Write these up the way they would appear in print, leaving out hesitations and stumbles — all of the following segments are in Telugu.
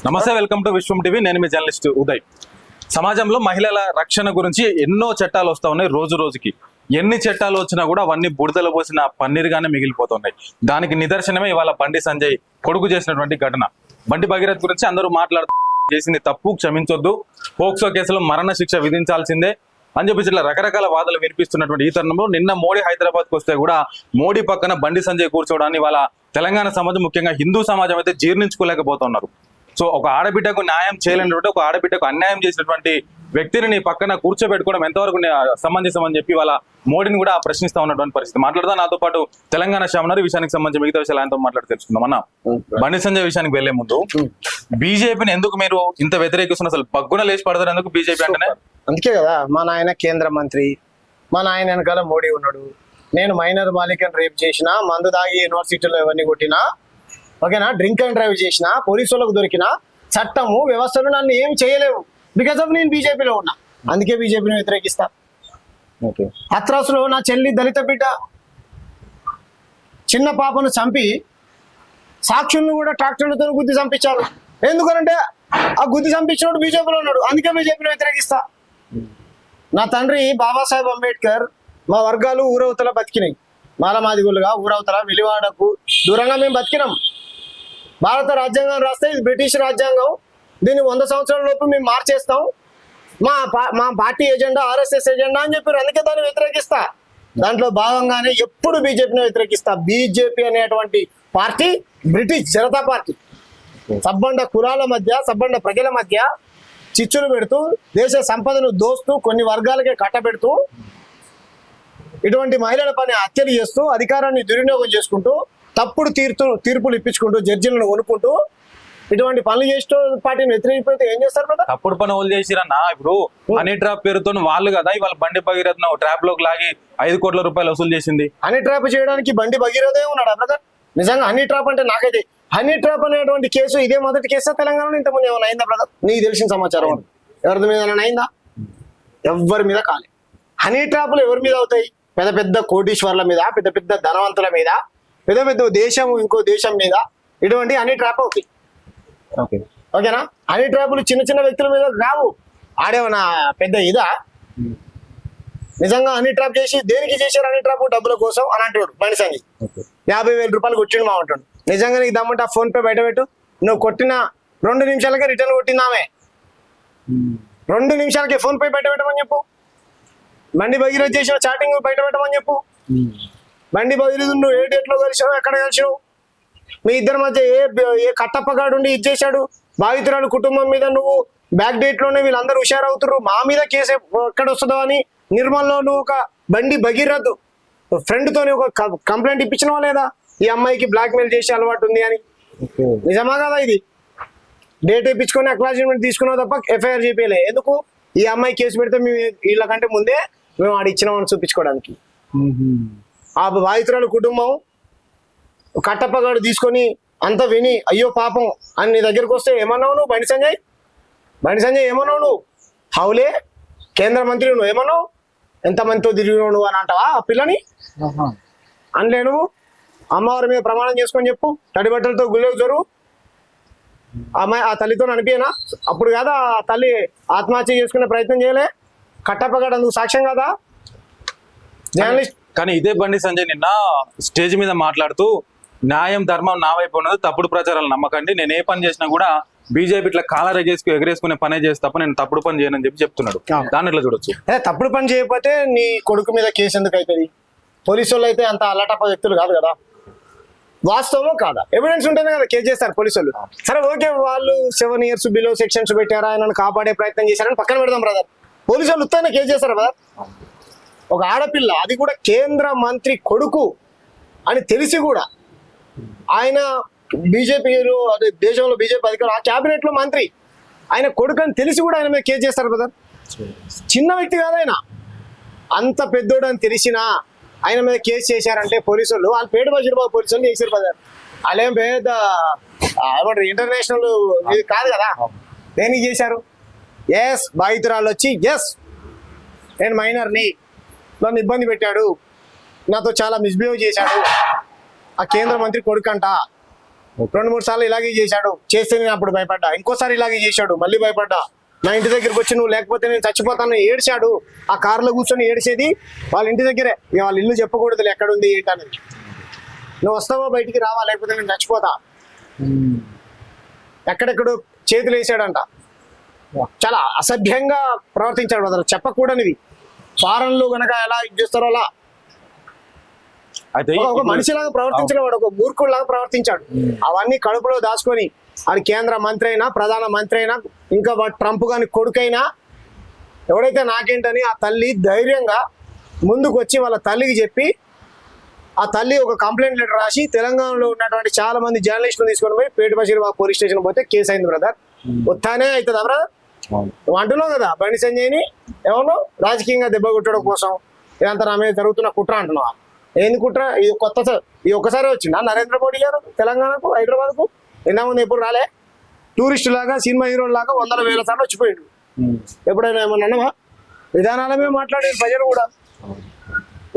నమస్తే, వెల్కమ్ టు విశ్వం టీవీ. నేను మీ జర్నలిస్ట్ ఉదయ్. సమాజంలో మహిళల రక్షణ గురించి ఎన్నో చట్టాలు వస్తూ ఉన్నాయి. రోజు రోజుకి ఎన్ని చట్టాలు వచ్చినా కూడా అవన్నీ బుడదలు పోసిన పన్నీరుగానే మిగిలిపోతున్నాయి. దానికి నిదర్శనమే ఇవాళ బండి సంజయ్ కొడుకు చేసినటువంటి ఘటన. బండి భగీరథ్ గురించి అందరూ మాట్లాడుతూ చేసింది తప్పు, క్షమించొద్దు, పోక్సో కేసులో మరణ శిక్ష విధించాల్సిందే అని చెప్పేసి ఇట్లా రకరకాల వాదనలు వినిపిస్తున్నటువంటి ఈ తరుణంలో నిన్న మోడీ హైదరాబాద్కి వస్తే కూడా మోడీ పక్కన బండి సంజయ్ కూర్చోవడాన్ని వాళ్ళ తెలంగాణ సమాజం, ముఖ్యంగా హిందూ సమాజం అయితే జీర్ణించుకోలేకపోతున్నారు. సో ఒక ఆడబిడ్డకు న్యాయం చేయలేనటువంటి, ఒక ఆడబిడ్డకు అన్యాయం చేసినటువంటి వ్యక్తిని నీ పక్కన కూర్చోబెట్టుకోవడం ఎంతవరకు సమంజసం అని చెప్పి వాళ్ళ మోడీని కూడా ప్రశ్నిస్తా ఉన్నటువంటి పరిస్థితి. మాట్లాడదా నాతో పాటు తెలంగాణ శ్యామనారు ఈ విషయానికి సంబంధించి మిగతా విషయాలు ఆయనతో మాట్లాడి తెలుసుకుందాం. అన్న, బండి సంజయ్ విషయానికి వెళ్లే ముందు బీజేపీని ఎందుకు మీరు ఇంత వ్యతిరేకిస్తున్నారు? అసలు బగ్గున లేచి పడతారు ఎందుకు బీజేపీ అంటేనే? అందుకే కదా మా నాయన కేంద్ర మంత్రి, మా నాయన వెనకాల మోడీ ఉన్నాడు. నేను మైనర్ బాలికను రేప్ చేసిన, మందు దాగి యూనివర్సిటీలో ఎవరిని కొట్టినా, ఓకేనా, డ్రింక్ అండ్ డ్రైవ్ చేసిన, పోలీసు వాళ్ళకు దొరికిన, చట్టము వ్యవస్థలు నన్ను ఏం చేయలేవు. బికాస్ ఆఫ్ నేను బీజేపీలో ఉన్నా, అందుకే బీజేపీని వ్యతిరేకిస్తా. హత్రాసులో నా చెల్లి దళిత బిడ్డ చిన్న పాపను చంపి సాక్షులను కూడా ట్రాక్టర్లతో గుద్ది చంపించారు. ఎందుకనంటే ఆ గుద్ది చంపించినోడు బీజేపీలో ఉన్నాడు, అందుకే బీజేపీని వ్యతిరేకిస్తా. నా తండ్రి బాబాసాహెబ్ అంబేద్కర్ మా వర్గాలు ఊరవతల బతికినాయి, మాలమాదిగులుగా ఊరవతల వెలివాడకు దూరంగా మేము బతికినాం. భారత రాజ్యాంగం రాస్తే ఇది బ్రిటిష్ రాజ్యాంగం, దీన్ని 100 సంవత్సరాల లోపు మేము మార్చేస్తాం, మా పార్టీ ఎజెండా ఆర్ఎస్ఎస్ ఎజెండా అని చెప్పారు, అందుకే దాన్ని వ్యతిరేకిస్తా. దాంట్లో భాగంగానే ఎప్పుడు బీజేపీని వ్యతిరేకిస్తా. బీజేపీ అనేటువంటి పార్టీ బ్రిటిష్ జనతా పార్టీ. సబ్బండ కులాల మధ్య, సబ్బండ ప్రజల మధ్య చిచ్చులు పెడుతూ, దేశ సంపదను దోస్తూ, కొన్ని వర్గాలకే కట్టబెడుతూ, ఇటువంటి మహిళల పని హత్యలు చేస్తూ, అధికారాన్ని దుర్వినియోగం చేసుకుంటూ, తప్పుడు తీర్పులు ఇప్పించుకుంటూ, జడ్జిలను కొనుక్కుంటూ, ఇటువంటి పనులు చేస్తూ పార్టీని వ్యతిరేకిపోతే ఏం చేస్తారు కదా? తప్పుడు పని వాళ్ళు చేసిరన్నా. ఇప్పుడు హనీ ట్రాప్ పేరుతో వాళ్ళు కదా ఇవాళ బండి భగీరథ్ ట్రాప్ లోకి లాగి 5 కోట్ల రూపాయలు వసూలు చేసింది. హనీ ట్రాప్ చేయడానికి బండి భగీరథే ఉన్నాడు బ్రదర్. నిజంగా హనీ ట్రాప్ అంటే నాకైతే హనీ ట్రాప్ అనేటువంటి కేసు ఇదే మొదటి కేసా తెలంగాణలో? ఇంతకుముందు ఏమైనా అయిందా బ్రదర్? నీకు తెలిసిన సమాచారం ఎవరి మీద అయిందా? ఎవరి మీద కాలే. హనీ ట్రాప్లు ఎవరి మీద అవుతాయి? పెద్ద పెద్ద కోటీశ్వర్ల మీద, పెద్ద పెద్ద ధనవంతుల మీద, పెద్ద పెద్ద దేశం ఇంకో దేశం మీద ఇటువంటి హనీ ట్రాప్ అవుతాయి. ఓకేనా? హనీ ట్రాపులు చిన్న చిన్న వ్యక్తుల మీద రావు. ఆడేమన్నా పెద్ద ఇదా? నిజంగా హనీ ట్రాప్ చేసి దేనికి చేశారు? హనీ ట్రాప్ డబ్బుల కోసం అని అంటాడు బండి సంజయ్. 50,000 రూపాయలు కొట్టిండు మా అంటాడు. నిజంగా నీకు దమ్ముంటే ఆ ఫోన్ పే బయట పెట్టు. నువ్వు కొట్టిన 2 నిమిషాలకే రిటర్న్ కొట్టిందామే. 2 నిమిషాలకే ఫోన్ పే బయట పెట్టమని చెప్పు. బండి భగీరథ్ చేసిన చాటింగ్ బయట పెట్టమని చెప్పు. బండి భగీరథ్ నువ్వు ఏ డేట్లో కలిసావు, ఎక్కడ కలిసావు, మీ ఇద్దరి మధ్య ఏ కట్టప్పగాడు ఉండి ఇది చేశాడు, బాధితురాలు కుటుంబం మీద నువ్వు బ్యాక్ డేట్ లోనే వీళ్ళందరూ హుషారవుతారు, మా మీద కేసు ఎక్కడ వస్తుందో అని నిర్మల్లో నువ్వు ఒక బండి భగీరథ్ ఫ్రెండ్ తోని ఒక కంప్లైంట్ ఇప్పించినవా లేదా? ఈ అమ్మాయికి బ్లాక్ మెయిల్ చేసే అలవాటు ఉంది అని. నిజమా కదా? ఇది డేట్ ఇప్పించుకొని అక్నాలెడ్జ్మెంట్ తీసుకున్నావు తప్ప ఎఫ్ఐఆర్ చేపేయలే. ఎందుకు? ఈ అమ్మాయి కేసు పెడితే మేము వీళ్ళకంటే ముందే మేము ఆడ ఇచ్చినామని చూపించుకోవడానికి. ఆ బాధితురాలు కుటుంబం కట్టప్పగాడు తీసుకొని అంత విని అయ్యో పాపం అని నీ దగ్గరకు వస్తే ఏమన్నావు నువ్వు? బండి సంజయ్ ఏమన్నావు నువ్వు? హౌలే కేంద్ర మంత్రి నువ్వు ఏమన్నావు? ఎంతమందితో తిరిగినావు నువ్వు అని అంటావా ఆ పిల్లని? అనలే నువ్వు? అమ్మవారి మీద ప్రమాణం చేసుకొని చెప్పు, తడి బట్టలతో గుళ్ళోకి జరువు. అమ్మాయి ఆ తల్లితో అనిపించనా? అప్పుడు కదా ఆ తల్లి ఆత్మహత్య చేసుకునే ప్రయత్నం చేయలే? కట్టప్పగాడు అందుకు సాక్ష్యం కదా జర్నలిస్ట్. కానీ ఇదే బండి సంజయ్ నిన్న స్టేజ్ మీద మాట్లాడుతూ న్యాయం ధర్మం నా వైపు ఉన్నది, తప్పుడు ప్రచారాలు నమ్మకండి, నేను ఏ పని చేసినా కూడా బీజేపీ ఇట్లా కాలర్ ఎగరేసుకునే పనే చేస్తా, నేను తప్పుడు పని చేయనని చెప్పి చెప్తున్నాడు. దాన్ని ఎట్లా చూడొచ్చు? తప్పుడు పని చేయకపోతే నీ కొడుకు మీద కేసు ఎందుకు అవుతుంది? పోలీసు వాళ్ళు అయితే అంత అల్లటప్ప వ్యక్తులు కాదు కదా. వాస్తవమో కాదా ఎవిడెన్స్ ఉంటేనే కదా కేసు చేస్తారు పోలీసు వాళ్ళు. సరే ఓకే, వాళ్ళు 7 years బిలో సెక్షన్స్ పెట్టారా, ఆయనను కాపాడే ప్రయత్నం చేశారని పక్కన పెడదాం బ్రదర్. పోలీసు వాళ్ళు ఉత్తనే కేసు చేస్తారు బ్రదర్. ఒక ఆడపిల్ల, అది కూడా కేంద్ర మంత్రి కొడుకు అని తెలిసి కూడా, ఆయన బీజేపీలో అదే దేశంలో బీజేపీ అధికారులు, ఆ క్యాబినెట్ లో మంత్రి, ఆయన కొడుకు అని తెలిసి కూడా ఆయన మీద కేసు చేస్తారు బ్రదర్. చిన్న వ్యక్తి కాదు ఆయన, అంత పెద్దోడు అని తెలిసినా ఆయన మీద కేసు చేశారంటే పోలీసు వాళ్ళు పేట బషీర్బాబు పోలీసు వాళ్ళు చేశారు బ్రదర్. వాళ్ళేం పెద్ద ఏమంటారు ఇంటర్నేషనల్ ఇది కాదు కదా. దేనికి చేశారు? ఎస్, బాధితురాలు వచ్చి ఎస్ నేను మైనర్ని, నన్ను ఇబ్బంది పెట్టాడు, నాతో చాలా మిస్బిహేవ్ చేశాడు, ఆ కేంద్ర మంత్రి కొడుకంట, 2-3 సార్లు ఇలాగే చేశాడు, చేస్తే నేను అప్పుడు భయపడ్డా, ఇంకోసారి ఇలాగే చేశాడు మళ్ళీ భయపడ్డా, నా ఇంటి దగ్గరికి వచ్చి నువ్వు లేకపోతే నేను చచ్చిపోతాను ఏడ్చాడు. ఆ కారులో కూర్చొని ఏడ్చేది వాళ్ళ ఇంటి దగ్గరే, ఇక వాళ్ళ ఇల్లు చెప్పకూడదు ఎక్కడుంది ఏంటనేది. నువ్వు వస్తావో బయటికి రావా లేకపోతే నేను చచ్చిపోతా. ఎక్కడెక్కడో చేతులు వేసాడంట, చాలా అసభ్యంగా ప్రవర్తించాడు బ్రదర్, చెప్పకూడనివి. ఫారెన్లో గనక ఎలా ఇది చేస్తారో అలా అయితే ఒక మనిషిలాగా ప్రవర్తించిన వాడు ఒక మూర్ఖుడిలాగా ప్రవర్తించాడు. అవన్నీ కడుపులో దాచుకొని అది కేంద్ర మంత్రి అయినా ప్రధాన మంత్రి అయినా ఇంకా ట్రంప్ గాని కొడుకైనా ఎవడైతే నాకేంటని ఆ తల్లి ధైర్యంగా ముందుకు వచ్చి వాళ్ళ తల్లికి చెప్పి ఆ తల్లి ఒక కంప్లైంట్ లెటర్ రాసి తెలంగాణలో ఉన్నటువంటి చాలా మంది జర్నలిస్టులు తీసుకొని పోయి పేట బషీరాబాద్ పోలీస్ స్టేషన్ పోతే కేసు అయింది బ్రదర్. ఉత్తానే అవుతుందా బ్రదర్? నువ్వు అంటున్నావు కదా బండి సంజయ్ని ఎవరు రాజకీయంగా దెబ్బ కొట్టడం కోసం ఇదంతా నా మీద జరుగుతున్న కుట్ర అంటున్నావా? ఏంది కుట్ర? ఇది ఇది ఒక్కసారి వచ్చిందా నరేంద్ర మోడీ గారు తెలంగాణకు హైదరాబాద్కు? ముందు ఎప్పుడు రాలే? టూరిస్ట్ లాగా సినిమా హీరో లాగా 100,000 సార్లు వచ్చిపోయాడు. ఎప్పుడైనా ఏమన్నా అన్నమా? విధానాల మీద మాట్లాడేది ప్రజలు కూడా.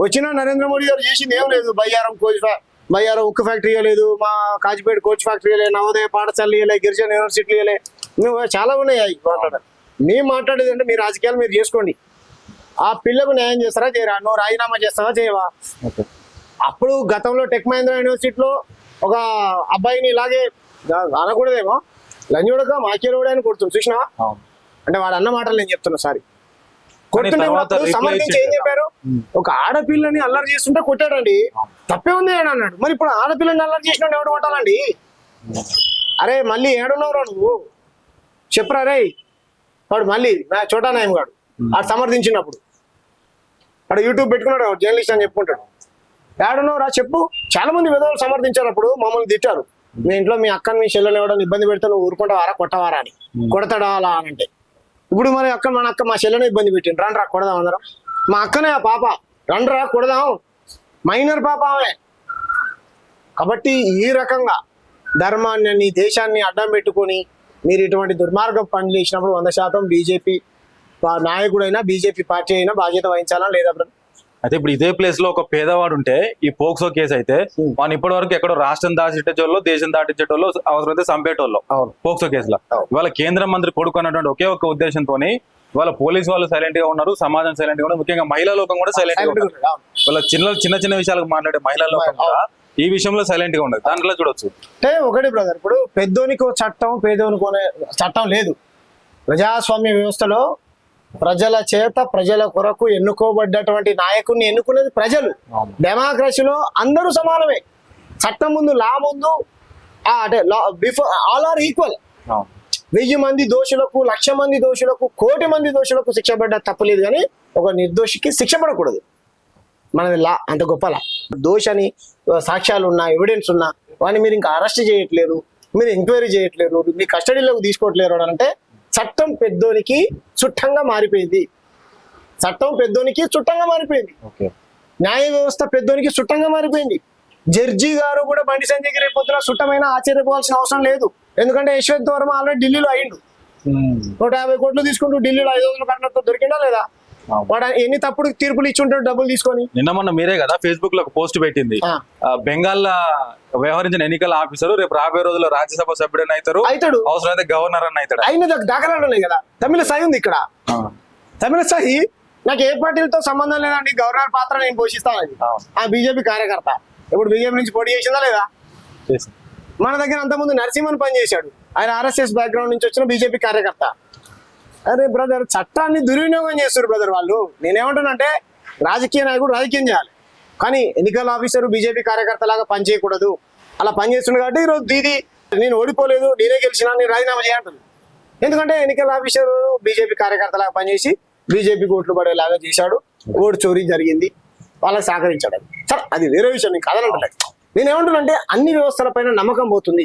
వచ్చినా నరేంద్ర మోడీ గారు చేసింది ఏం లేదు. బయ్యారం ఉక్కు ఫ్యాక్టరీ లేదు, మా కాజిపేట కోచ్ ఫ్యాక్టరీ లేదు, నవోదయ పాఠశాలలు ఇవ్వలే, గిరిజన యూనివర్సిటీ ఇవ్వలే, నువ్వు చాలా ఉన్నాయి మాట్లాడారు. మేము మాట్లాడేది అంటే మీ రాజకీయాలు మీరు చేసుకోండి. ఆ పిల్లకు న్యాయం చేస్తారా చేయరా? నువ్వు రాజీనామా చేస్తావా చేయవా? అప్పుడు గతంలో టెక్ మహేంద్ర యూనివర్సిటీలో ఒక అబ్బాయిని ఇలాగే అనకూడదేమో లంజోడక మాకేలోడు అని కొడుతుంది చూసినా. అంటే వాడు అన్న మాటలు నేను చెప్తున్నా సారీ. కొడుతుంటే సమర్థించి ఏం చెప్పారు? ఒక ఆడపిల్లని అల్లరి చేస్తుంటే కొట్టాడండి, తప్పే ఉంది అని అన్నాడు. మరి ఇప్పుడు ఆడపిల్లని అల్లరి చేసిన ఎవడు కొట్టాలండి? అరే మళ్ళీ ఏడున్నావురా నువ్వు చెప్పరా రే? వాడు మళ్ళీ నా చోటా నాయం గాడు ఆడు సమర్థించినప్పుడు వాడు యూట్యూబ్ పెట్టుకున్నాడు జర్నలిస్ట్ అని చెప్పుకుంటాడు. ఏడున్నావురా చెప్పు. చాలా మంది విధవులు సమర్థించినప్పుడు మమ్మల్ని తిట్టారు, మీ ఇంట్లో మీ అక్కని మీ చెల్లెని ఎవడని ఇబ్బంది పెడితే నువ్వు ఊరుకుంటావారా కొట్టవారా అని. కొడతాడా అలా అని అంటే ఇప్పుడు మరి మన అక్క మా చెల్లెనే ఇబ్బంది పెట్టింది, రండ్రా కొడదాం అందరం. మా అక్కనే ఆ పాప, రండ్రా కొడదాం, మైనర్ పాప ఆమె. కాబట్టి ఈ రకంగా ధర్మాన్ని నీ దేశాన్ని అడ్డం పెట్టుకొని మీరు ఇటువంటి దుర్మార్గం పనులు చేసినప్పుడు 100% బీజేపీ నాయకుడైనా బీజేపీ పార్టీ అయినా బాధ్యత వహించాలా లేదా? అయితే ఇప్పుడు ఇదే ప్లేస్ లో ఒక పేదవాడు ఉంటే ఈ పోక్సో కేసు అయితే మనం ఇప్పటి వరకు ఎక్కడో రాష్ట్రం దాచిట్టేటోళ్ళు దేశం దాటించేటోళ్ళు అవసరమైతే చంపేటోళ్ళు పోక్సో కేసులో. ఇవాళ కేంద్ర మంత్రి కొడుకు అన్నటువంటి ఒకే ఒక ఉద్దేశంతో వాళ్ళ పోలీసు వాళ్ళు సైలెంట్ గా ఉన్నారు, సమాజం సైలెంట్ గా ఉన్నారు, ముఖ్యంగా మహిళా లోకం కూడా సైలెంట్ గా ఉన్నారు. వాళ్ళ చిన్న చిన్న విషయాలకు మాట్లాడే మహిళా లోకం కూడా ఈ విషయంలో సైలెంట్ గా ఉండదు. దాంట్లో చూడొచ్చు అంటే ఒకటి బ్రదర్, ఇప్పుడు పెద్దోనికో చట్టం పేదోనికో చట్టం లేదు. ప్రజాస్వామ్య వ్యవస్థలో ప్రజల చేత ప్రజల కొరకు ఎన్నుకోబడ్డటువంటి నాయకుడిని ఎన్నుకునేది ప్రజలు. డెమోక్రసీలో అందరూ సమానమే, చట్టం ముందు లా ముందు అంటే బిఫోర్ ఆల్ ఆర్ ఈక్వల్. 1000 మంది దోషులకు 1,00,000 మంది దోషులకు 1,00,00,000 మంది దోషులకు శిక్ష పడ్డ తప్పలేదు, కానీ ఒక నిర్దోషికి శిక్ష పడకూడదు. మనది లా అంత గొప్ప లా. దోషని సాక్ష్యాలు ఉన్నా ఎవిడెన్స్ ఉన్నా వాడిని మీరు ఇంకా అరెస్ట్ చేయట్లేరు, మీరు ఎంక్వైరీ చేయట్లేరు, మీ కస్టడీలోకి తీసుకోవట్లేరు అని అంటే చట్టం పెద్దోనికి చుట్టంగా మారిపోయింది. చట్టం పెద్దోనికి చుట్టంగా మారిపోయింది. న్యాయ వ్యవస్థ పెద్దోనికి చుట్టంగా మారిపోయింది. జడ్జి గారు కూడా బండి సంజయ్కి రేపొద్దున చుట్టమైన ఆశ్చర్యపోవాల్సిన అవసరం లేదు. ఎందుకంటే యశ్వంత్ వర్మ ఆల్రెడీ ఢిల్లీలో అయిండు. 150 కోట్లు తీసుకుంటూ ఢిల్లీలో 500 కట్టినట్టు దొరికిందా లేదా? వాడు ఎన్ని తప్పుడు తీర్పులు ఇచ్చి ఉంటాడు డబ్బులు తీసుకొని. నిన్న మొన్న మీరే కదా ఫేస్బుక్ లో ఒక పోస్ట్ పెట్టింది, బెంగాల్ వ్యవహరించిన ఎన్నికల ఆఫీసర్ రేపు రాబోయే రోజుల్లో రాజ్యసభ సభ్యుడని అవుతాడు, అవసరమైతే గవర్నర్ అని అవుతాడు. అయిన దాఖలాలు కదా. తమిళ సాయి ఉంది ఇక్కడ. తమిళ సాయి నాకు ఏ పార్టీలతో సంబంధం లేదండి, గవర్నర్ పాత్ర నేను పోషిస్తాను. ఆ బీజేపీ కార్యకర్త ఇప్పుడు బీజేపీ నుంచి పోటీ చేసిందా లేదా? మన దగ్గర అంతకుముందు నరసింహన్ పనిచేశాడు, ఆయన ఆర్ఎస్ఎస్ బ్యాక్గ్రౌండ్ నుంచి వచ్చిన బీజేపీ కార్యకర్త. అరే బ్రదర్, చట్టాన్ని దుర్వినియోగం చేస్తారు బ్రదర్ వాళ్ళు. నేనేమంటానంటే రాజకీయ నాయకుడు రాజకీయం చేయాలి, కానీ ఎన్నికల ఆఫీసర్ బీజేపీ కార్యకర్త లాగా పనిచేయకూడదు. అలా పనిచేస్తుంది కాబట్టి ఈరోజు దీది నేను ఓడిపోలేదు నేనే గెలిచినా నేను రాజీనామా చేయాలంటుంది. ఎందుకంటే ఎన్నికల ఆఫీసర్ బీజేపీ కార్యకర్త లాగా పనిచేసి బీజేపీ ఓట్లు పడేలాగా చేశాడు, ఓటు చోరీ జరిగింది, వాళ్ళకి సహకరించాడు. సరే అది వేరే విషయం, నేను కదలంటే నేనేమంటున్నానంటే అన్ని వ్యవస్థలపైన నమ్మకం పోతుంది.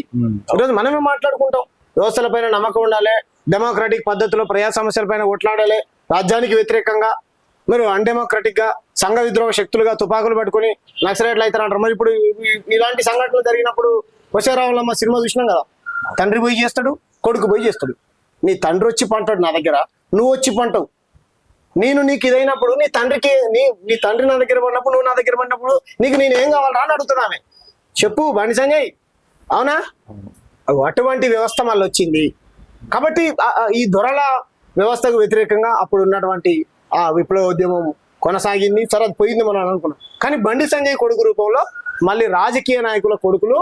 ఈరోజు మనమే మాట్లాడుకుంటాం, వ్యవస్థలపైన నమ్మకం ఉండాలి, డెమోక్రటిక్ పద్ధతిలో ప్రజా సమస్యలపైన ఓట్లాడాలి, రాజ్యానికి వ్యతిరేకంగా మీరు అన్డెమోక్రటిక్ గా సంఘ విద్రోహ శక్తులుగా తుపాకులు పట్టుకుని నక్సలైట్లు అవుతారంటారు. మరి ఇప్పుడు ఇలాంటి సంఘటనలు జరిగినప్పుడు వశరావులమ్మ సినిమా చూసినాం కదా, తండ్రి పోయి చేస్తాడు, కొడుకు పోయి చేస్తాడు. నీ తండ్రి వచ్చి పంటాడు నా దగ్గర, నువ్వు వచ్చి పంటావు. నేను నీకు ఇదైనప్పుడు నీ తండ్రికి నీ తండ్రి నా దగ్గర పడినప్పుడు నువ్వు నా దగ్గర పడినప్పుడు నీకు నేను ఏం కావాలరా అని అడుగుతున్నామే. చెప్పు బండి సంజయ్, అవునా? అటువంటి వ్యవస్థ మళ్ళీ వచ్చింది కాబట్టి ఈ దొరల వ్యవస్థకు వ్యతిరేకంగా అప్పుడు ఉన్నటువంటి ఆ విప్లవోద్యమం కొనసాగింది. సరే అది పోయింది మనం అనుకున్నాం. కానీ బండి సంజయ్ కొడుకు రూపంలో మళ్ళీ రాజకీయ నాయకుల కొడుకులు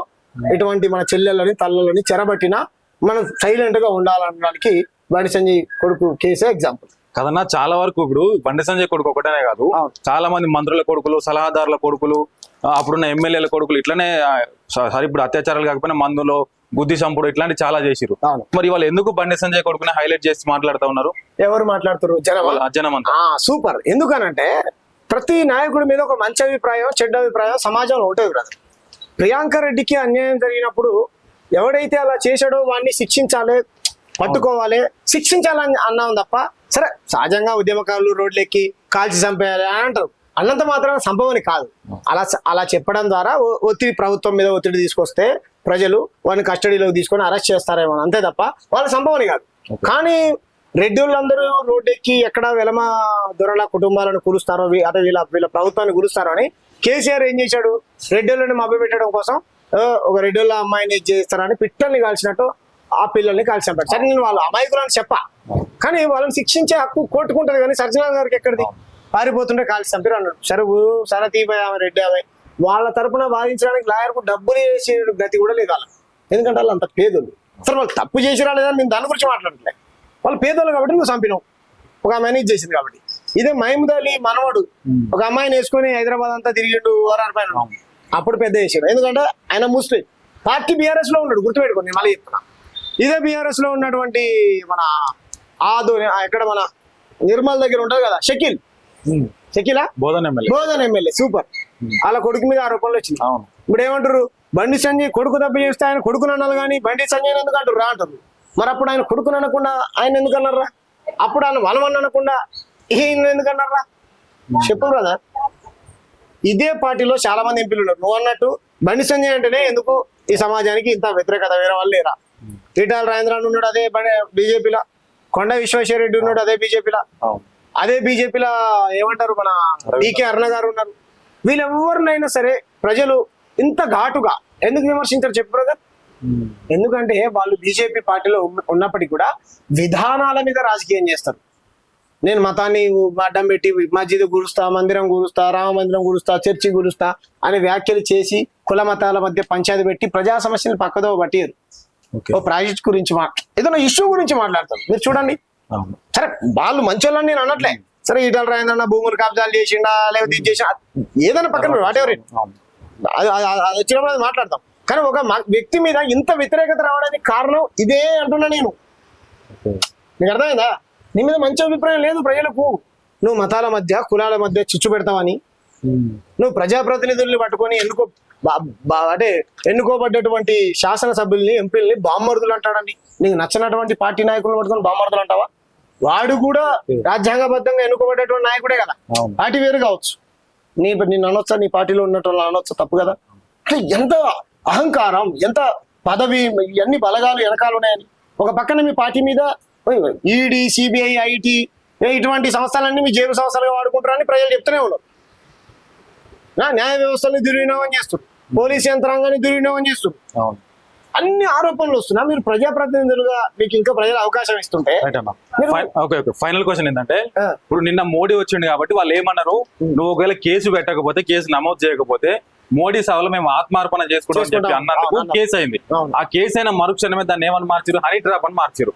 ఇటువంటి మన చెల్లెళ్ళని తల్లని చెరబట్టిన మనం సైలెంట్ గా ఉండాలనడానికి బండి సంజయ్ కొడుకు కేసే ఎగ్జాంపుల్ కదన్నా. చాలా వరకు ఇప్పుడు బండి సంజయ్ కొడుకు ఒకటేనే కాదు, చాలా మంది మంత్రుల కొడుకులు, సలహాదారుల కొడుకులు, అప్పుడున్న ఎమ్మెల్యేల కొడుకులు ఇట్లనే సరే ఇప్పుడు అత్యాచారాలు కాకపోయినా మందులో బుద్ధి సంపుడు ఇట్లాంటి చాలా చేసిరు. మరి వాళ్ళు ఎందుకు బండి సంజయ్ కొడుకుని హైలైట్ చేసి మాట్లాడుతూ ఉన్నారు? ఎవరు మాట్లాడుతారు? జనం అంతా. సూపర్. ఎందుకనంటే ప్రతి నాయకుడి మీద ఒక మంచి అభిప్రాయం, చెడ్డ అభిప్రాయం సమాజంలో ఉంటుంది బ్రదర్. ప్రియాంక రెడ్డికి అన్యాయం జరిగినప్పుడు ఎవడైతే అలా చేశాడో వాడిని శిక్షించాలి, పట్టుకోవాలి, శిక్షించాలని అన్నాం తప్ప సరే సహజంగా ఉద్యమకారులు రోడ్లు ఎక్కి కాల్చి చంపేయాలి అని అంటారు. అన్నంత మాత్రం సంభవని కాదు. అలా చెప్పడం ద్వారా ఒత్తిడి, ప్రభుత్వం మీద ఒత్తిడి తీసుకొస్తే ప్రజలు వాడిని కస్టడీలోకి తీసుకొని అరెస్ట్ చేస్తారేమో అంతే తప్ప వాళ్ళ సంభవని కాదు. కానీ రెడ్డి వాళ్ళందరూ రోడ్డు ఎక్కి ఎక్కడ వెలమ దొరల కుటుంబాలను కూలుస్తారో అదే వీళ్ళ ప్రభుత్వాన్ని కూలుస్తారో అని కేసీఆర్ ఏం చేశాడు? రెడ్డి వాళ్ళని మభ్యపెట్టడం కోసం ఒక రెడ్డి వాళ్ళ అమ్మాయిని చేస్తారని పిట్టల్ని కాల్చినట్టు ఆ పిల్లల్ని కాల్చి చంపాడు. సరే నేను వాళ్ళు అమాయకులని చెప్పా, కానీ వాళ్ళని శిక్షించే హక్కు కోర్టుకుంటది. కానీ సజ్జనార్ గారికి ఎక్కడిది? పారిపోతుంటే కాల్చి చంపారు అన్నాడు. సరే తీపోయి ఆమె రెడ్డి ఆమె వాళ్ళ తరపున వాదించడానికి లాయర్కు డబ్బులు చేసే గతి కూడా లేదు వాళ్ళకి. ఎందుకంటే వాళ్ళు అంత పేదలు. అసలు వాళ్ళు తప్పు చేసిరా లేదా నేను దాని గురించి మాట్లాడట్లే. వాళ్ళు పేదోళ్ళు కాబట్టి నువ్వు చంపినావు, ఒక మేనేజ్ చేసింది కాబట్టి. ఇదే మహమూద్ అలీ మనవడు ఒక అమ్మాయిని వేసుకుని హైదరాబాద్ అంతా తిరిగిండు వారాల పైన, అప్పుడు పెద్ద చేసాడు. ఎందుకంటే ఆయన ముస్లిం, పార్టీ బీఆర్ఎస్ లో ఉన్నాడు, గుర్తుపెట్టుకో నేను మళ్ళీ చెప్తున్నా. ఇదే బీఆర్ఎస్ లో ఉన్నటువంటి మన ఎక్కడ మన నిర్మల్ దగ్గర ఉంటది కదా షకీలా బోధన్ ఎమ్మెల్యే సూపర్, వాళ్ళ కొడుకు మీద ఆరోపణలు వచ్చింది. ఇప్పుడు ఏమంటారు? బండి సంజయ్ కొడుకు తప్పు చేస్తే ఆయన కొడుకుని అన్నారు, కానీ బండి సంజయ్ ఎందుకు అంటారు రా అంటారు. మరి అప్పుడు ఆయన కొడుకుని అనకుండా ఆయన ఎందుకు అన్నారా? అప్పుడు ఆయన వలమని అనకుండా ఈయన ఎందుకు అన్నారా? చెప్పు బ్రదర్. ఇదే పార్టీలో చాలా మంది ఎంపీలు ఉన్నారు. నువ్వు అన్నట్టు బండి సంజయ్ అంటేనే ఎందుకు ఈ సమాజానికి ఇంత వ్యతిరేకత, వేరే వాళ్ళు లేరా? ఈటాల రాజేంద్రన్ ఉన్నాడు అదే బీజేపీలో, కొండ విశ్వేశ్వరరెడ్డి ఉన్నాడు అదే బీజేపీలో, అదే బీజేపీలో ఏమంటారు మన డీకే అరుణ గారు ఉన్నారు. వీళ్ళెవరినైనా సరే ప్రజలు ఇంత ఘాటుగా ఎందుకు విమర్శించారు చెప్పు బ్రదర్? ఎందుకంటే వాళ్ళు బీజేపీ పార్టీలో ఉన్నప్పటికీ కూడా విధానాల మీద రాజకీయం చేస్తారు. నేను మతాన్ని అడ్డం పెట్టి మస్జిద్ కూలుస్తా, మందిరం కూలుస్తా, రామ మందిరం కూలుస్తా, చర్చి కూలుస్తా అనే వ్యాఖ్యలు చేసి కుల మతాల మధ్య పంచాయతీ పెట్టి ప్రజా సమస్యలు పక్కదో పట్టిరు. ఓ ప్రాజెక్ట్ గురించి ఏదైనా ఇష్యూ గురించి మాట్లాడతారు. మీరు చూడండి, సరే వాళ్ళు మంచోళ్ళని నేను అనట్లే. సరే ఈటల రాజేంద్రన్న భూములు కబ్జాలు చేసిండా లేకపోతే ఇది చేసిన ఏదైనా పక్కన వాట్ ఎవర్ అది వచ్చినప్పుడు అది మాట్లాడతాం. కానీ ఒక వ్యక్తి మీద ఇంత వ్యతిరేకత రావడానికి కారణం ఇదే అంటున్నా నేను. నీకు అర్థమైందా? నీ మీద మంచి అభిప్రాయం లేదు ప్రజలకు, నువ్వు మతాల మధ్య కులాల మధ్య చిచ్చు పెడతావని, నువ్వు ప్రజాప్రతినిధుల్ని పట్టుకొని ఎన్నుకోబడ్డటువంటి శాసనసభ్యుల్ని, ఎంపీల్ని బామ్మర్దులు అంటాడని. నీకు నచ్చినటువంటి పార్టీ నాయకులను పట్టుకొని బామ్మర్దులు అంటావా? వాడు కూడా రాజ్యాంగబద్ధంగా ఎన్నుకోబడ్డటువంటి నాయకుడే కదా, పార్టీ వేరు కావచ్చు. నిన్ను అనొచ్చా? నీ పార్టీలో ఉన్నట్టు అనొచ్చా? తప్పు కదా. ఎంత అహంకారం, ఎంత పదవి, ఇవన్నీ బలగాలు వెనకాలు ఉన్నాయని. ఒక పక్కన మీ పార్టీ మీద ఈడీ, సిబిఐ, ఐటీ ఇటువంటి సంస్థలన్నీ మీ జేబు సంస్థలుగా వాడుకుంటారని ప్రజలు చెప్తూనే ఉన్నారు. న్యాయ వ్యవస్థని దుర్వినియోగం చేస్తారు, పోలీస్ యంత్రాంగాన్ని దుర్వినియోగం చేస్తారు, అన్ని ఆరోపణలు వస్తున్నా. మీరు ప్రజాప్రతినిధులుగా మీకు ఇంకా ప్రజలు అవకాశం ఇస్తుంటే. ఫైనల్ క్వశ్చన్ ఏంటంటే, ఇప్పుడు నిన్న మోడీ వచ్చింది కాబట్టి వాళ్ళు ఏమన్నారు, నువ్వు ఒకవేళ కేసు పెట్టకపోతే, కేసు నమోదు చేయకపోతే మోడీ సభలో మేము ఆత్మార్పణ చేసుకుంటాం చెప్పి అన్నందుకు కేసు అయింది. ఆ కేసు అయిన మరుక్షణమే దాన్ని ఏమని మార్చారు? హనీ ట్రాప్ అని మార్చారు.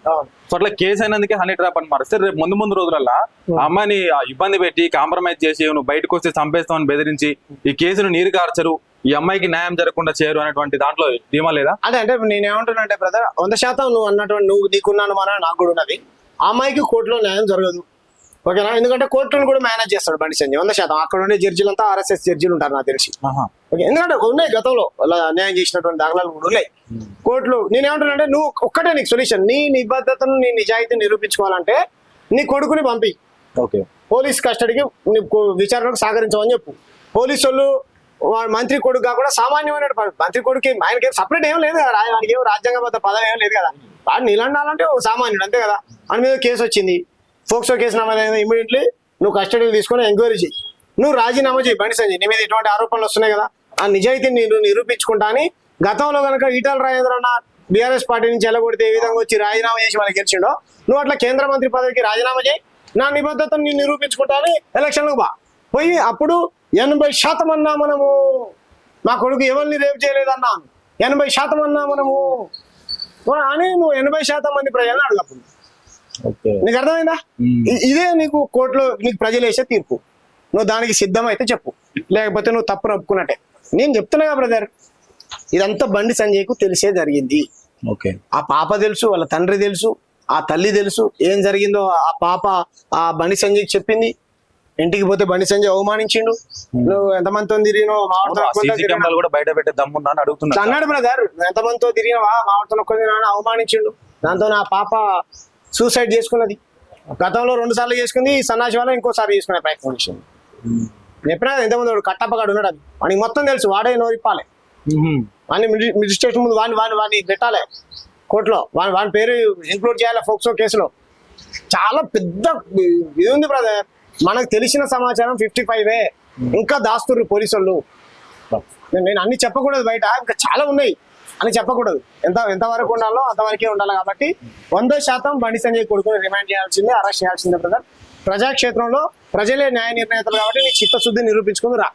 సో అట్లా కేసు అయినందుకే హనీ ట్రాప్ అని మార్చితే రేపు ముందు రోజులలో అమ్మాయిని ఇబ్బంది పెట్టి కాంప్రమైజ్ చేసి నువ్వు బయటకు వస్తే చంపేస్తామని బెదిరించి ఈ కేసును నీరు కార్చరు, ఈ అమ్మాయికి న్యాయం జరగకుండా చేయరు అనేటువంటి దాంట్లో ధీమా లేదా? అంటే నేనేమంటున్నా అంటే బ్రదర్, 100% నువ్వు అన్నటువంటి నువ్వు నీకున్న అనుమానం నాకు కూడా ఉన్నది. ఆ అమ్మాయికి కోర్టులో న్యాయం జరగదు, ఓకేనా? ఎందుకంటే కోర్టును కూడా మేనేజ్ చేస్తాడు బండి సంజయ్ 100%. అక్కడ ఉండే జడ్జిలంతా ఆర్ఎస్ఎస్ జడ్జిలు ఉంటారు నాకు తెలిసి. ఎందుకంటే ఉన్నాయి గతంలో న్యాయం చేసినటువంటి దాఖలాలు కూడా ఉన్నాయి కోర్టులో. నేనేమంటున్నా, నువ్వు ఒక్కటే నీకు సొల్యూషన్, నీ నిబద్ధతను, నీ నిజాయితీని నిరూపించుకోవాలంటే నీ కొడుకుని పంపి పోలీస్ కస్టడీకి విచారణకు సహకరించమని చెప్పు. పోలీసు వాళ్ళు మంత్రి కొడుకు కాకుండా సామాన్యమైన మంత్రి కొడుకు, ఆయనకి సపరేట్ ఏం లేదు కదా, ఆయనకి ఏం రాజ్యాంగబద్ధ పదవి ఏం లేదు కదా, వాడు నిలండాలంటే ఓ సామాన్యుడు అంతే కదా. అని మీద కేసు వచ్చింది, ఫోక్సో కేసు నమోదైంది, ఇమీడియట్లీ నువ్వు కస్టడీలు తీసుకొని ఎంక్వైరీ చేయి, నువ్వు రాజీనామా చేయి బండి సంజయ్. నీ మీద ఇటువంటి ఆరోపణలు వస్తున్నాయి కదా, ఆ నిజాయితీని నేను నిరూపించుకుంటా అని గతంలో కనుక ఈటల రాజేంద్రన్న బీఆర్ఎస్ పార్టీ నుంచి ఎలగొడితే ఏ విధంగా వచ్చి రాజీనామా చేసి మనకి గెలిచిండో, నువ్వు అట్లా కేంద్ర మంత్రి పదవికి రాజీనామా చేయి, నా నిబద్ధతను నేను నిరూపించుకుంటాను, ఎలక్షన్లకు పోయి అప్పుడు 80% అన్నా మనము మా కొడుకు ఎవరిని రేపు చేయలేదన్నా 80% అన్నా మనము అని నువ్వు 80% మంది ప్రజలను అడగప్పుడు. నీకు అర్థమైందా? ఇదే నీకు కోర్టులో నీకు ప్రజలు వేసే తీర్పు. నువ్వు దానికి సిద్ధమైతే చెప్పు, లేకపోతే నువ్వు తప్పు ఒప్పుకున్నట్టే. నేను చెప్తున్నా కదా బ్రదర్, ఇదంతా బండి సంజయ్కు తెలిసే జరిగింది. ఆ పాప తెలుసు, వాళ్ళ తండ్రి తెలుసు, ఆ తల్లి తెలుసు ఏం జరిగిందో. ఆ పాప ఆ బండి సంజయ్కి చెప్పింది. ఇంటికి పోతే బండి సంజయ్ అవమానించిండు. నువ్వు ఎంతమందితో తిరిగినో బయట పెట్టే దమ్మున్నా అడుగుతున్నా అన్నాడు బ్రదర్. ఎంతమందితో తిరిగినవా మావాడుతున్న అవమానించిండు. దాంతో నా పాప సూసైడ్ చేసుకున్నది. గతంలో 2 సార్లు చేసుకుంది, ఈ సన్నాసి వల్ల ఇంకోసారి చేసుకునే ప్రయత్నం చేసింది. చెప్పినా ఎంతమంది వాడు కట్టప్పగాడు ఉన్నాడు, అది వాడికి మొత్తం తెలుసు. వాడే నోరిప్పాలి వాడిని మెజిస్ట్రేషన్ ముందు వాడిని పెట్టాలి కోర్టులో, వాని పేరు ఇంక్లూడ్ చేయాలి ఫోక్సో కేసులో. చాలా పెద్ద ఇది ఉంది బ్రదర్. మనకు తెలిసిన సమాచారం 55 ఇంకా దాస్తుర్రు పోలీసు వాళ్ళు. నేను అన్ని చెప్పకూడదు బయట, ఇంకా చాలా ఉన్నాయి అని చెప్పకూడదు. ఎంతవరకు ఉండాలో అంతవరకే ఉండాలి. కాబట్టి 100% బండి సంజయ్ కొడుకుని రిమాండ్ చేయాల్సిందే, అరెస్ట్ చేయాల్సిందే బ్రదర్. ప్రజాక్షేత్రంలో ప్రజలే న్యాయ నిర్ణేతలు కాబట్టి నీ చిత్తశుద్ధి నిరూపించుకుని రా.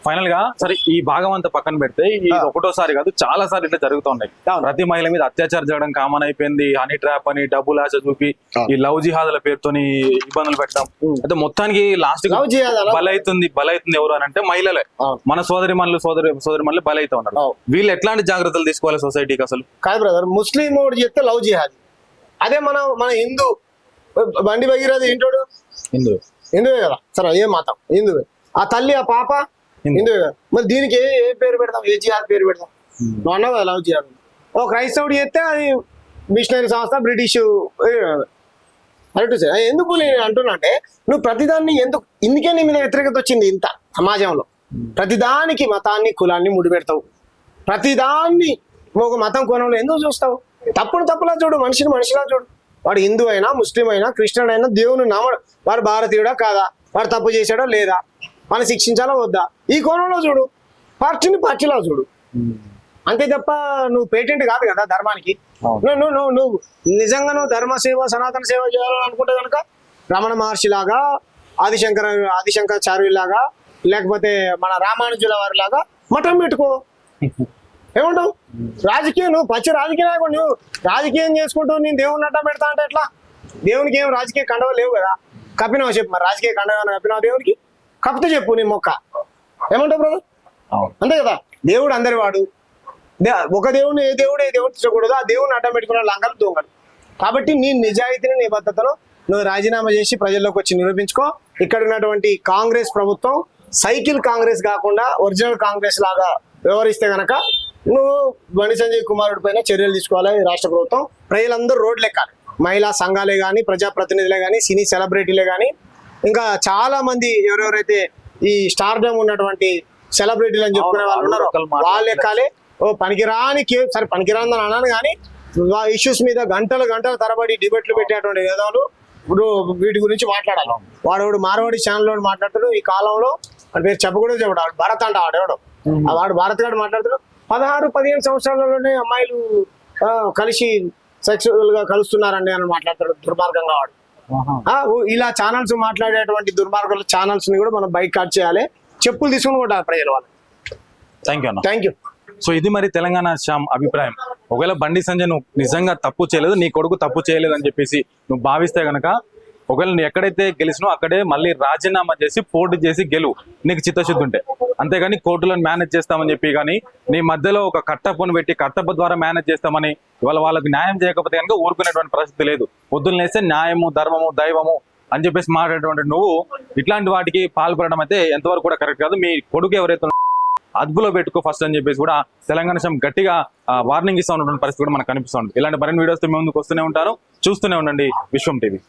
ఫైనల్ గా సరే, ఈ భాగం అంతా పక్కన పెడితే ఇది ఒకటోసారి కాదు, చాలా సార్లు ఇట్లా జరుగుతున్నాయి. ప్రతి మహిళ మీద అత్యాచారం జరగడం కామన్ అయిపోయింది. హనీ ట్రాప్ అని, డబ్బులు ఆశ చూపి, ఈ లవ్ జిహాదుల పేరుతోని ఇబ్బందులు పెట్టడం. అయితే మొత్తానికి లాస్ట్ బలైతుంది ఎవరు అని అంటే మహిళలే. మన సోదరిమణులు బలైతా ఉన్నారు. వీళ్ళు ఎట్లాంటి జాగ్రత్తలు తీసుకోవాలి సొసైటీకి? అసలు కాదు బ్రదర్, ముస్లిం ఓడి చెప్తే లవ్ జిహాద్. అదే మన హిందూ బండి బగిరది ఏంటోడు హిందువే కదా. సరే ఏ మతం హిందువే. ఆ తల్లి ఆ పాప హిందువే కదా. మరి దీనికి ఏ పేరు పెడతాం? ఏ జిహాద్ పేరు పెడతాం? నువ్వు అన్నావు కదా లవ్ జిహాద్. ఓ క్రైస్తవుడు చేస్తే అది మిషనరీ సంస్థ, బ్రిటిష్ అన్నట్టు. ఎందుకు నేను అంటున్నా అంటే, నువ్వు ప్రతిదాన్ని ఇందుకే నీ మీద వ్యతిరేకత వచ్చింది ఇంత సమాజంలో. ప్రతిదానికి మతాన్ని కులాన్ని ముడిపెడతావు. ప్రతిదాన్ని ఒక మతం కోణంలో ఎందుకు చూస్తావు? తప్పులా చూడు, మనిషిలా చూడు. వాడు హిందూ అయినా, ముస్లిం అయినా, క్రిస్టియన్ అయినా దేవుని నమ్మడు. వాడు భారతీయుడా కాదా, వాడు తప్పు చేశాడో లేదా, మనం శిక్షించాలా వద్దా, ఈ కోణంలో చూడు. పార్టీలా చూడు. అంతే తప్ప నువ్వు పేటెంట్ కాదు కదా ధర్మానికి. నువ్వు నిజంగా నువ్వు ధర్మ సేవ, సనాతన సేవ చేయాలని అనుకుంటే కనుక రమణ మహర్షి లాగా, ఆదిశంకరాచార్యుల లాగా, లేకపోతే మన రామానుజుల వారి లాగా మఠం పెట్టుకో. ఏమంటావు? రాజకీయం నువ్వు పచ్చి రాజకీయ నాయకుడు, నువ్వు రాజకీయం చేసుకుంటూ నేను దేవుని అడ్డం పెడతా అంటే ఎట్లా? దేవునికి ఏం రాజకీయ కండవ లేవు కదా. కప్పినావు చెప్పు, మరి రాజకీయ కండవ కప్పినావు దేవునికి? కప్పితే చెప్పు నీ మొక్క. ఏమంటావు బ్రదర్? అంతే కదా. దేవుడు అందరి వాడు. ఒక దేవుడు ఏ దేవుడు తెచ్చకూడదు. ఆ దేవుడిని అడ్డం పెట్టుకున్న లంగలు దొంగలు. కాబట్టి నీ నిజాయితీని, నీ బద్ధతను నువ్వు రాజీనామా చేసి ప్రజల్లోకి వచ్చి నిరూపించుకో. ఇక్కడ ఉన్నటువంటి కాంగ్రెస్ ప్రభుత్వం సైకిల్ కాంగ్రెస్ కాకుండా ఒరిజినల్ కాంగ్రెస్ లాగా వ్యవహరిస్తే గనక నువ్వు బండి సంజయ్ కుమారుడి పైన చర్యలు తీసుకోవాలి రాష్ట్ర ప్రభుత్వం. ప్రజలందరూ రోడ్లు ఎక్కాలి. మహిళా సంఘాలే కానీ, ప్రజాప్రతినిధులే కానీ, సినీ సెలబ్రిటీలే కానీ, ఇంకా చాలా మంది ఎవరెవరైతే ఈ స్టార్డమ్ ఉన్నటువంటి సెలబ్రిటీలు అని చెప్పుకునే వాళ్ళు ఉన్నారో వాళ్ళు ఎక్కాలి. సరే పనికిరాని అన్నాను కానీ ఇష్యూస్ మీద గంటల తరబడి డిబేట్లు పెట్టేటువంటి విధాలు ఇప్పుడు వీటి గురించి మాట్లాడాలి. వాడు మార్వాడి ఛానల్ మాట్లాడుతాడు ఈ కాలంలో. వాడి పేరు చెప్పకూడదు చెప్పాడు, భరత్ అంట వాడు. వాడు భారత్ గారు మాట్లాడుతాడు. 16-15 సంవత్సరాలలోనే అమ్మాయిలు కలిసి సెక్సువల్ గా కలుస్తున్నారండి అని మాట్లాడతాడు దుర్మార్గంగా వాడు. ఇలా ఛానల్స్ మాట్లాడేటువంటి దుర్మార్గుల ఛానల్స్ ని కూడా మనం బైకాట్ చేయాలి. చెప్పులు తీసుకుని కొట్టాలి ప్రజల వాళ్ళు. Thank you. సో ఇది మరి తెలంగాణ శ్యామ్ అభిప్రాయం. ఒకవేళ బండి సంజయ్ నువ్వు నిజంగా తప్పు చేయలేదు, నీ కొడుకు తప్పు చేయలేదు అని చెప్పేసి నువ్వు భావిస్తే గనక, ఒకవేళ నువ్వు ఎక్కడైతే గెలిచినో అక్కడే మళ్ళీ రాజీనామా చేసి పోటీ చేసి గెలువు, నీకు చిత్తశుద్ధి ఉంటే. అంతేగాని కోర్టులను మేనేజ్ చేస్తామని చెప్పి కానీ నీ మధ్యలో ఒక కట్టప్పను పెట్టి కట్టప్ప ద్వారా మేనేజ్ చేస్తామని ఇవాళ వాళ్ళకి న్యాయం చేయకపోతే కనుక ఊరుకునేటువంటి పరిస్థితి లేదు. పొద్దున్న లేస్తే న్యాయము, ధర్మము, దైవము అని చెప్పేసి మాట్లాడేటువంటి నువ్వు ఇట్లాంటి వాటికి పాల్పడడం అయితే ఎంతవరకు కూడా కరెక్ట్ కాదు. మీ కొడుకు ఎవరైతే అదుపులో పెట్టుకో ఫస్ట్ అని చెప్పేసి కూడా తెలంగాణ శ్యామ్ గట్టిగా వార్నింగ్ ఇస్తా ఉన్నటువంటి పరిస్థితి కూడా మనకు కనిపిస్తుంది. ఇలాంటి మరిన్ని వీడియోస్ మీ ముందుకు వస్తూనే ఉంటారు. చూస్తూనే ఉండండి విశ్వం టీవీ.